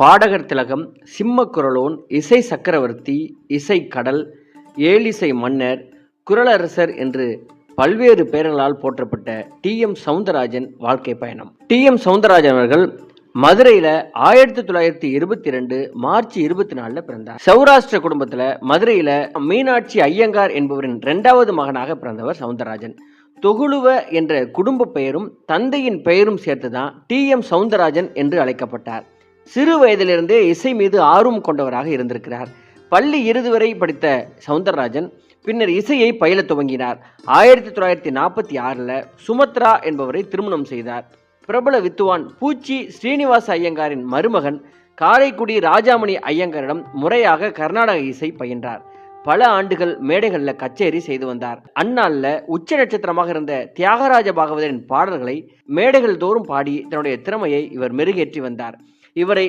பாடகர் திலகம், சிம்மக்குரலோன், இசை சக்கரவர்த்தி, இசைக்கடல், ஏழிசை மன்னர், குரலரசர் என்று பல்வேறு பெயர்களால் போற்றப்பட்ட டி.எம். சௌந்தரராஜன் வாழ்க்கை பயணம். டி.எம். சௌந்தரராஜன் அவர்கள் மதுரையில 1922 மார்ச் 24 பிறந்தார். சௌராஷ்டிர குடும்பத்துல மதுரையில மீனாட்சி ஐயங்கார் என்பவரின் 2வது மகனாக பிறந்தவர் சௌந்தரராஜன். தொகுலுவ என்ற குடும்ப பெயரும் தந்தையின் பெயரும் சேர்த்துதான் டி.எம். சௌந்தரராஜன் என்று அழைக்கப்பட்டார். சிறு வயதிலிருந்தே இசை மீது ஆர்வம் கொண்டவராக இருந்திருக்கிறார். பள்ளி இறுதி வரை படித்த சௌந்தரராஜன் பின்னர் இசையை பயில துவங்கினார். 1946 சுமத்ரா என்பவரை திருமணம் செய்தார். பிரபல வித்துவான் பூச்சி ஸ்ரீனிவாச ஐயங்காரின் மருமகன் காரைக்குடி ராஜாமணி ஐயங்காரிடம் முறையாக கர்நாடக இசை பயின்றார். பல ஆண்டுகள் மேடைகளில் கச்சேரி செய்து வந்தார். அந்நாளில் உச்ச நட்சத்திரமாக இருந்த தியாகராஜ பாகவதரின் பாடல்களை மேடைகள் தோறும் பாடி தன்னுடைய திறமையை இவர் மெருகேற்றி வந்தார். இவரை